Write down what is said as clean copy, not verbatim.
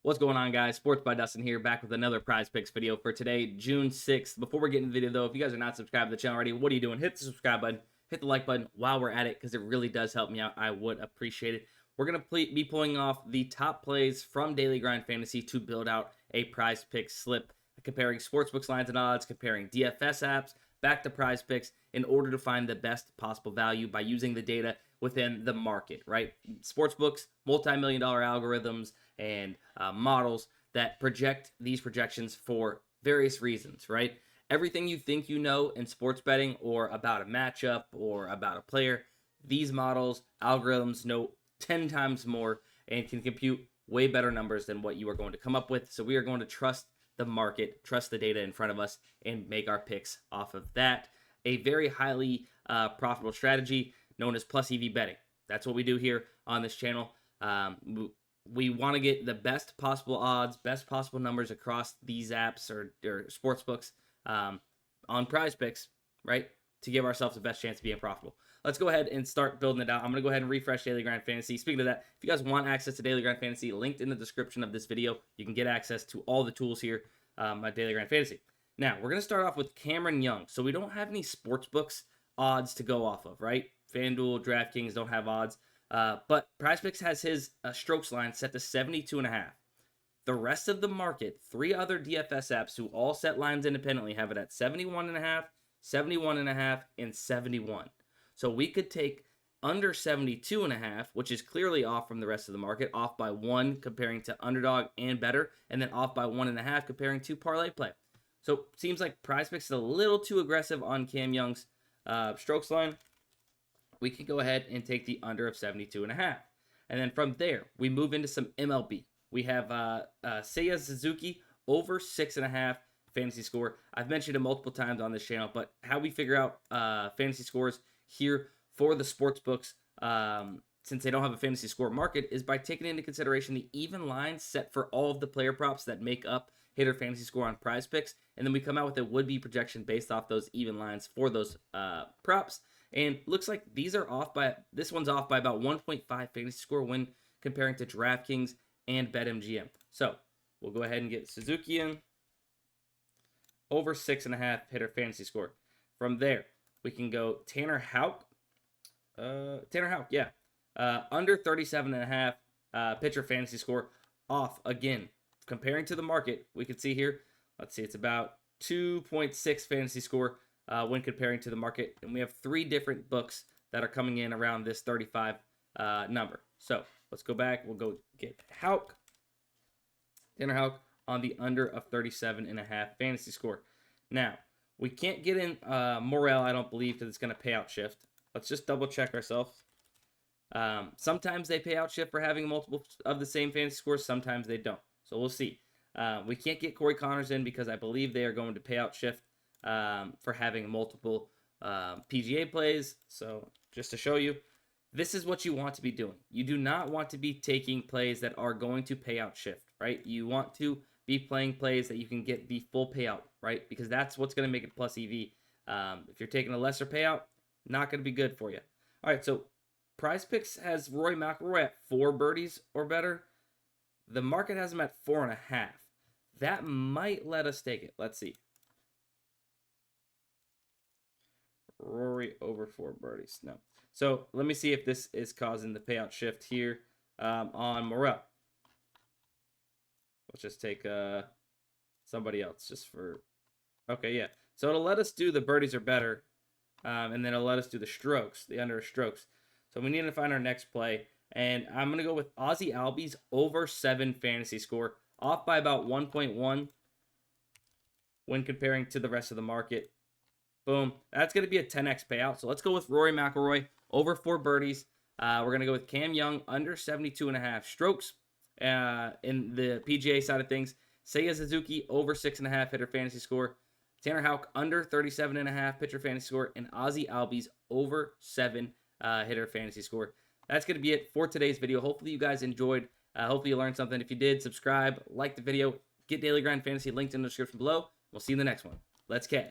What's going on, guys? Sports by Dustin here, back with another Prize Picks video for today, June 6th. Before we get into the video, though, if you guys are not subscribed to the channel already, what are you doing? Hit the subscribe button, hit the like button while we're at it, because it really does help me out. I would appreciate it. We're going to be pulling off the top plays from Daily Grind Fantasy to build out a Prize Picks slip, comparing sportsbooks lines and odds, comparing DFS apps, back to Prize Picks in order to find the best possible value by using the data within the market, right? Sportsbooks, multi-million-dollar algorithms, and models that project these projections for various reasons, right? Everything you think you know in sports betting or about a matchup or about a player, these models, algorithms know 10 times more and can compute way better numbers than what you are going to come up with. So we are going to trust the market, trust the data in front of us, and make our picks off of that. A very highly profitable strategy known as plus EV betting. That's what we do here on this channel. We want to get the best possible odds, best possible numbers across these apps or sports books on Prize Picks, right? To give ourselves the best chance of being profitable. Let's go ahead and start building it out. I'm going to go ahead and refresh Daily Grind Fantasy. Speaking of that, if you guys want access to Daily Grind Fantasy, linked in the description of this video, you can get access to all the tools here at Daily Grind Fantasy. Now, we're going to start off with Cameron Young. So we don't have any sports books odds to go off of, right? FanDuel, DraftKings don't have odds. But PrizePicks has his strokes line set to 72.5. The rest of the market, 3 other DFS apps who all set lines independently, have it at 71.5, 71.5, and 71. So we could take under 72.5, which is clearly off from the rest of the market, off by 1 comparing to Underdog and better, and then off by 1.5 comparing to ParlayPlay. So seems like PrizePicks is a little too aggressive on Cam Young's strokes line. We can go ahead and take the under of 72.5. And then from there, we move into some MLB. We have Seiya Suzuki over 6.5 fantasy score. I've mentioned it multiple times on this channel, but how we figure out fantasy scores here for the sports books, since they don't have a fantasy score market, is by taking into consideration the even lines set for all of the player props that make up hitter fantasy score on Prize Picks, and then we come out with a would-be projection based off those even lines for those props. And looks like these are off by, this one's off by about 1.5 fantasy score when comparing to DraftKings and BetMGM. So we'll go ahead and get Suzuki in over 6.5 hitter fantasy score. From there, we can go Tanner Houck. Under 37.5 pitcher fantasy score, off again. Comparing to the market, we can see here, let's see, it's about 2.6 fantasy score when comparing to the market. And we have 3 different books that are coming in around this 35 number. So let's go back. We'll go get Houck. Tanner Houck on the under of 37.5 fantasy score. Now, we can't get in Morel, I don't believe, because it's going to payout shift. Let's just double check ourselves. Sometimes they pay out shift for having multiple of the same fantasy scores. Sometimes they don't. So we'll see. We can't get Corey Connors in because I believe they are going to pay out shift for having multiple PGA plays. So just to show you, this is what you want to be doing. You do not want to be taking plays that are going to pay out shift, right? You want to be playing plays that you can get the full payout, right? Because that's what's going to make it plus EV. If you're taking a lesser payout, not going to be good for you. All right, so PrizePicks has Rory McIlroy at 4 birdies or better. The market has him at 4.5. That might let us take it. Let's see. Rory over 4 birdies. No. So let me see if this is causing the payout shift here on Morel. Let's just take somebody else just for... Okay, yeah. So it'll let us do the birdies or better, and then it'll let us do the strokes, the under strokes. So we need to find our next play. And I'm going to go with Ozzie Albies over 7 fantasy score, off by about 1.1 when comparing to the rest of the market. Boom. That's going to be a 10x payout. So let's go with Rory McIlroy over 4 birdies. We're going to go with Cam Young under 72.5 strokes in the PGA side of things. Seiya Suzuki over 6.5 hitter fantasy score. Tanner Houck under 37.5 pitcher fantasy score. And Ozzie Albies over 7 hitter fantasy score. That's going to be it for today's video. Hopefully you guys enjoyed. Hopefully you learned something. If you did, subscribe, like the video, get Daily Grind Fantasy linked in the description below. We'll see you in the next one. Let's cash.